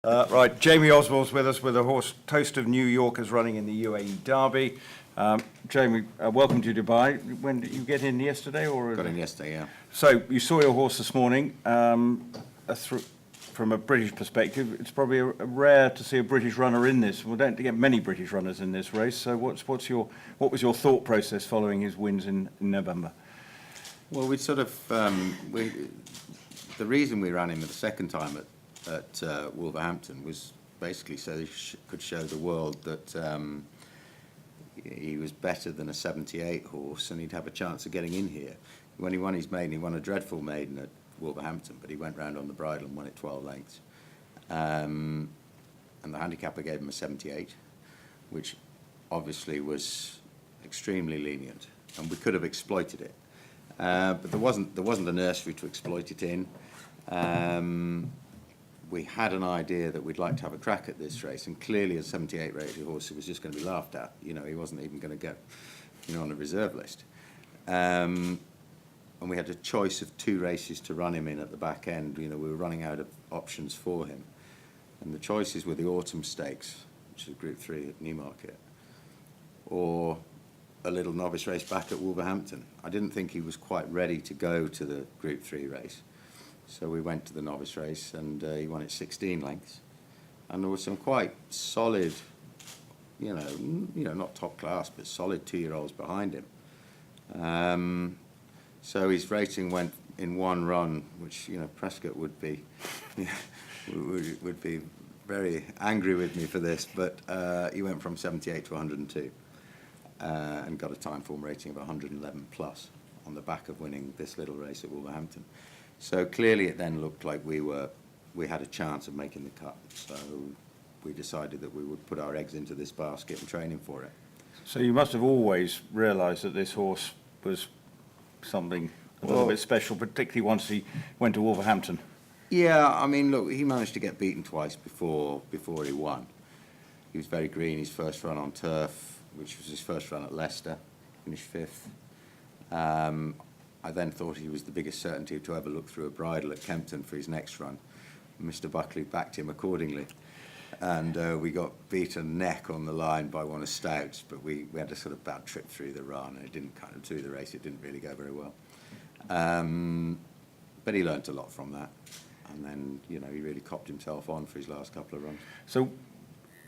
Right, Jamie Osborne's with us with a horse, Toast of New York, is running in the UAE Derby. Jamie, welcome to Dubai. When did you get in yesterday? Got in yesterday, yeah. So you saw your horse this morning. From a British perspective, it's probably rare to see a British runner in this. We don't get many British runners in this race. So what was your thought process following his wins in November? Well, we sort of the reason we ran him the second time at Wolverhampton was basically so he could show the world that he was better than a 78 horse, and he'd have a chance of getting in here. When he won his maiden, he won a dreadful maiden at Wolverhampton, but he went round on the bridle and won it 12 lengths. And the handicapper gave him a 78, which obviously was extremely lenient, and we could have exploited it. But there wasn't a nursery to exploit it in. We had an idea that we'd like to have a crack at this race, and clearly a 78 rated horse was just going to be laughed at. You know, he wasn't even going to go, on a reserve list. And we had a choice of 2 races to run him in at the back end. You know, we were running out of options for him, and the choices were the Autumn Stakes, which is Group 3 at Newmarket, or a little novice race back at Wolverhampton. I didn't think he was quite ready to go to the Group 3 race, so we went to the novice race, and he won it 16 lengths. And there were some quite solid, you know, not top class, but solid 2-year-olds behind him. So his rating went in one run, which Prescott would be would be very angry with me for this, but he went from 78 to 102. And got a time form rating of 111 plus on the back of winning this little race at Wolverhampton. So clearly it then looked like we had a chance of making the cut. So we decided that we would put our eggs into this basket and train him for it. So you must have always realised that this horse was something a little bit special, particularly once he went to Wolverhampton. Yeah, I mean, look, he managed to get beaten twice before he won. He was very green, his first run on turf, which was his first run at Leicester, finished 5th. I then thought he was the biggest certainty to ever look through a bridle at Kempton for his next run. Mr. Buckley backed him accordingly, and we got beaten neck on the line by one of Stout's, but we had a sort of bad trip through the run, and it didn't kind of through the race, it didn't really go very well. But he learnt a lot from that, and then he really copped himself on for his last couple of runs. So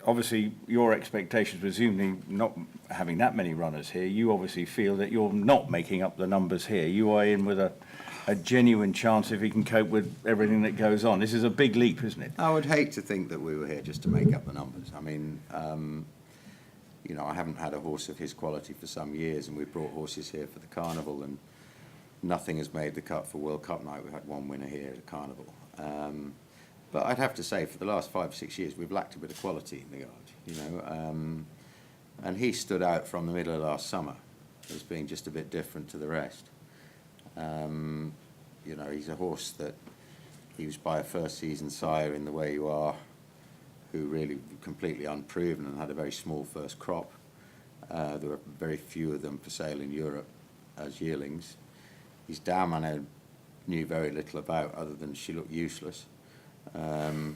obviously your expectations, presumably not having that many runners here, you obviously feel that you're not making up the numbers here. You are in with a genuine chance if he can cope with everything that goes on. This is a big leap, isn't it? I would hate to think that we were here just to make up the numbers. I mean, I haven't had a horse of his quality for some years, and we've brought horses here for the Carnival, and nothing has made the cut for World Cup night. We had one winner here at the Carnival. But I'd have to say, for the last 5 or 6 years, we've lacked a bit of quality in the yard, and he stood out from the middle of last summer as being just a bit different to the rest. He's a horse that he was by a first-season sire in the Way You Are, who really completely unproven and had a very small first crop. There were very few of them for sale in Europe as yearlings. His dam I knew very little about, other than she looked useless.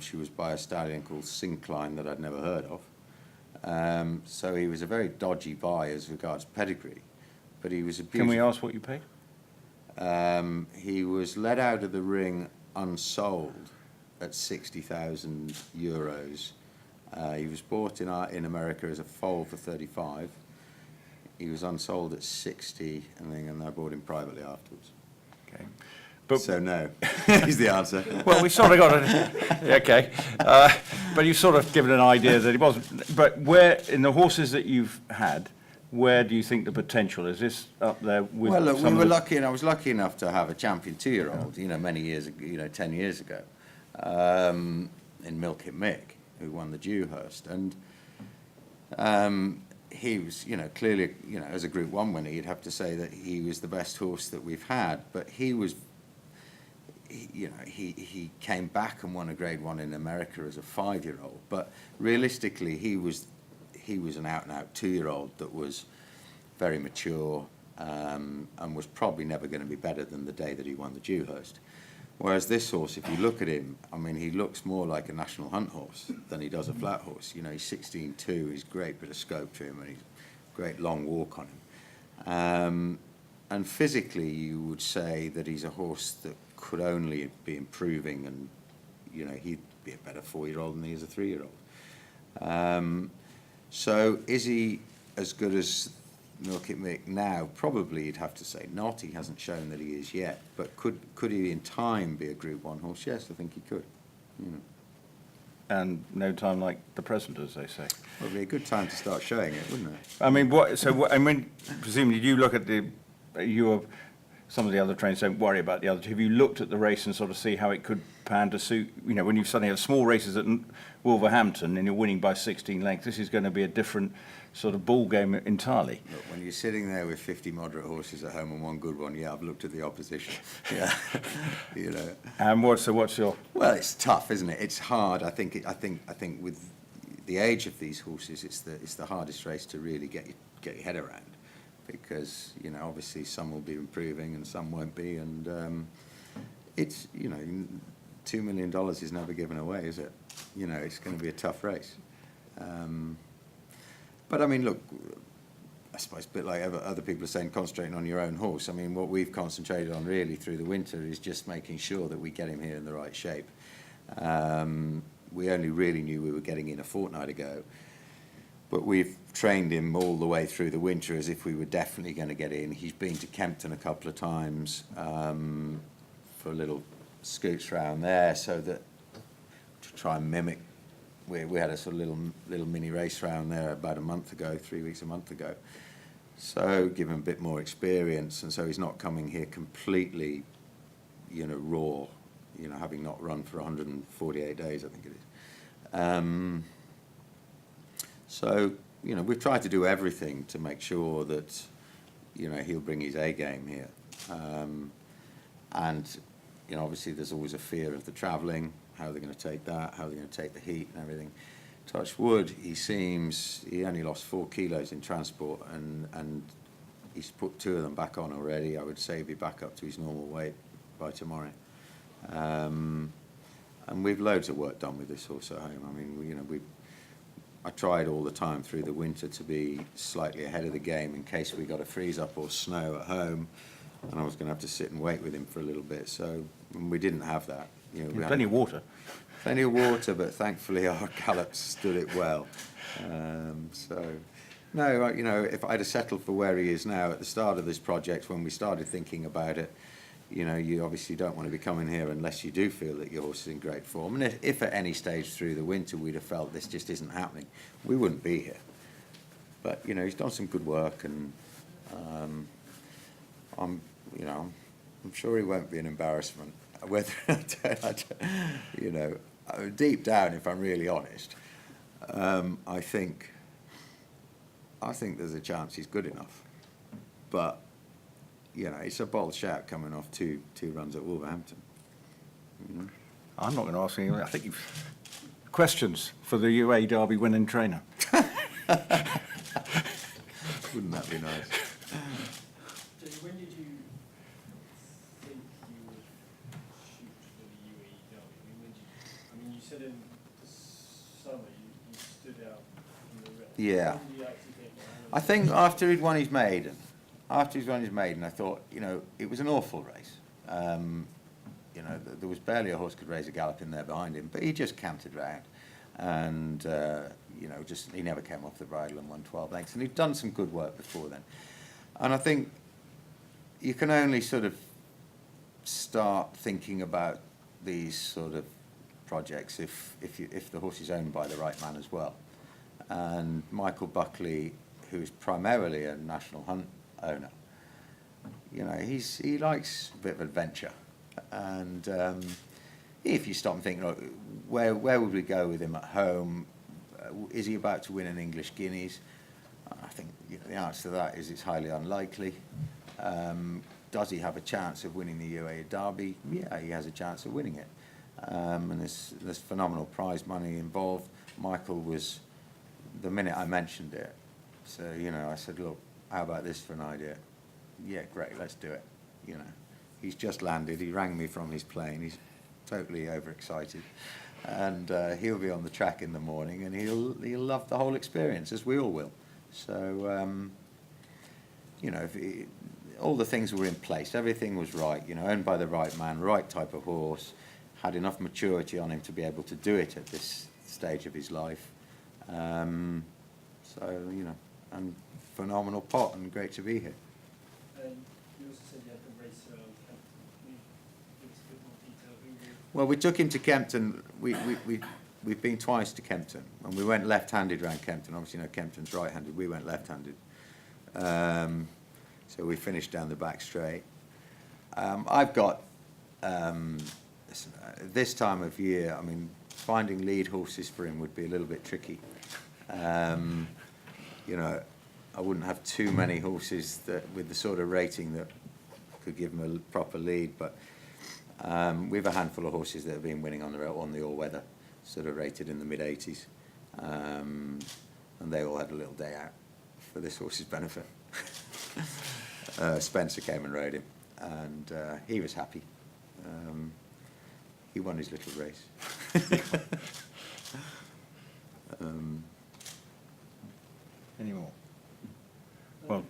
She was by a stallion called Syncline that I'd never heard of. So he was a very dodgy buy as regards pedigree, but he was a beautiful... Can we ask what you paid? He was led out of the ring unsold at 60,000 euros. He was bought in America as a foal for 35. He was unsold at 60, and I bought him privately afterwards. Okay. So no, is the answer. Well, we sort of got it. Okay. But you've sort of given an idea that it wasn't. But where, in the horses that you've had, where do you think the potential is? This up there with... Well, look, we were lucky, and I was lucky enough to have a champion 2-year-old, many years, 10 years ago, in Milkit Mick, who won the Dewhurst. And he was, clearly, as a Group 1 winner, you'd have to say that he was the best horse that we've had, but he was... He came back and won a Grade 1 in America as a 5-year-old, but realistically he was an out-and-out 2-year-old that was very mature, and was probably never going to be better than the day that he won the Dewhurst. Whereas this horse, if you look at him, I mean, he looks more like a national hunt horse than he does a flat horse. You know, he's 16.2, he's great bit of scope to him, and he's great long walk on him. And physically, you would say that he's a horse that could only be improving, and, you know, he'd be a better 4-year-old than he is a 3-year-old. So is he as good as Milk Mick now? Probably you'd have to say not. He hasn't shown that he is yet. But could he in time be a Group 1 horse? Yes, I think he could. You know. And no time like the present, as they say. Well, it'd be a good time to start showing it, wouldn't it? I mean, I mean, presumably you look at some of the other trainers don't worry about the other two. Have you looked at the race and sort of see how it could pan to suit, you know, when you suddenly have small races at Wolverhampton and you're winning by 16 lengths, this is going to be a different sort of ball game entirely. Look, when you're sitting there with 50 moderate horses at home and one good one, yeah, I've looked at the opposition. Yeah, you know. And what's your? Well, it's tough, isn't it? It's hard. I think with the age of these horses, it's the hardest race to really get your head around, because, you know, obviously some will be improving and some won't be, and it's, you know, $2 million is never given away, is it? You know, it's going to be a tough race. But I mean, look, I suppose a bit like other people are saying, concentrating on your own horse. I mean, what we've concentrated on really through the winter is just making sure that we get him here in the right shape. We only really knew we were getting in a fortnight ago, but we've trained him all the way through the winter as if we were definitely going to get in. He's been to Kempton a couple of times for little scoots around there, so that to try and mimic. We had a sort of little mini race round there about 3 weeks, a month ago. So give him a bit more experience, and so he's not coming here completely, you know, raw, you know, having not run for 148 days, I think it is. So, you know, we've tried to do everything to make sure that, you know, he'll bring his A game here. And, you know, obviously there's always a fear of the travelling, how they're going to take that, how they're going to take the heat and everything. Touch wood, he only lost 4 kilos in transport, and he's put 2 of them back on already. I would say he'll be back up to his normal weight by tomorrow. And we've loads of work done with this horse at home. I mean, you know, I tried all the time through the winter to be slightly ahead of the game in case we got a freeze up or snow at home, and I was going to have to sit and wait with him for a little bit. So we didn't have that. You know, we had plenty of water. Plenty of water, but thankfully our gallops stood it well. So, no, you know, if I'd have settled for where he is now at the start of this project, when we started thinking about it, you know, you obviously don't want to be coming here unless you do feel that your horse is in great form. And if at any stage through the winter we'd have felt this just isn't happening, we wouldn't be here. But, you know, he's done some good work, and I'm sure he won't be an embarrassment. Whether you know, deep down, if I'm really honest, I think there's a chance he's good enough. But, you know, it's a bold shout coming off two runs at Wolverhampton. You know? I'm not going to ask any. I think you've questions for the UA Derby winning trainer. Wouldn't that be nice? When did you think you would shoot for the UAE Derby? I mean, you said in the summer you stood out from the rest. Yeah. When did you actually think, I think after he'd won his maiden, I thought, you know, it was an awful race. You know, there was barely a horse could raise a gallop in there behind him, but he just cantered round. And, you know, he never came off the bridle and won 12 lengths. And he'd done some good work before then. And I think you can only sort of start thinking about these sort of projects if the horse is owned by the right man as well. And Michael Buckley, who's primarily a national hunt owner, you know, he likes a bit of adventure. And if you stop and think, look, where would we go with him at home? Is he about to win an English Guineas? I think, you know, the answer to that is it's highly unlikely. Does he have a chance of winning the UAE Derby? Yeah, he has a chance of winning it. And there's phenomenal prize money involved. Michael was, the minute I mentioned it, so, you know, I said, look, how about this for an idea? Yeah, great, let's do it. You know, He's just landed. He rang me from his plane. He's totally overexcited. And he'll be on the track in the morning, and he'll love the whole experience, as we all will. So, you know, all the things were in place. Everything was right, you know, owned by the right man, right type of horse, had enough maturity on him to be able to do it at this stage of his life. So, you know, and phenomenal pot, and great to be here. And you also said you had the race around Kempton. Can you give us a bit more detail? Who you... Well, we took him to Kempton. We've been twice to Kempton, and we went left-handed round Kempton. Obviously, you know, Kempton's right-handed. We went left-handed. So we finished down the back straight. I've got, this time of year, I mean, finding lead horses for him would be a little bit tricky. You know, I wouldn't have too many horses that with the sort of rating that could give him a proper lead, but we have a handful of horses that have been winning on the all-weather, sort of rated in the mid-80s, and they all had a little day out for this horse's benefit. Spencer came and rode him, and he was happy. He won his little race. Any more? Well,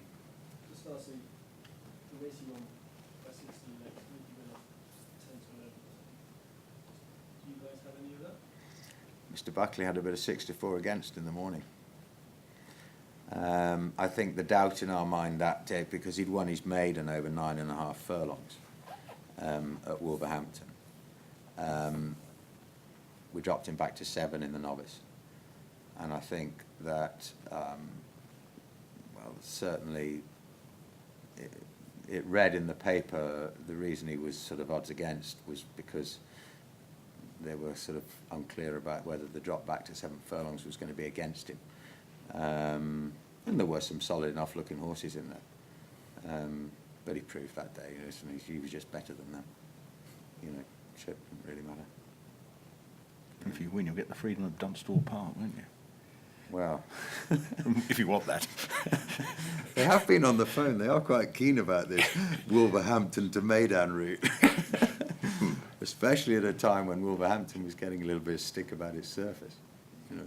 just lastly, the race you won by 16 lengths, I think you went off 10 to 11. Do you guys have any of that? Mr. Buckley had a bit of 6-4 against in the morning. I think the doubt in our mind that day, because he'd won his maiden over 9.5 furlongs at Wolverhampton, we dropped him back to 7 in the novice. And I think that, well, certainly it read in the paper the reason he was sort of odds against was because they were sort of unclear about whether the drop back to 7 furlongs was going to be against him. And there were some solid enough looking horses in there. But he proved that day, you know, he was just better than them. You know, so it didn't really matter. if you win, you'll get the freedom of Dunstall Park, won't you? Well, If you want that. they have been on the phone. They are quite keen about this Wolverhampton to Meydan route. Especially at a time when Wolverhampton was getting a little bit of stick about its surface. You know.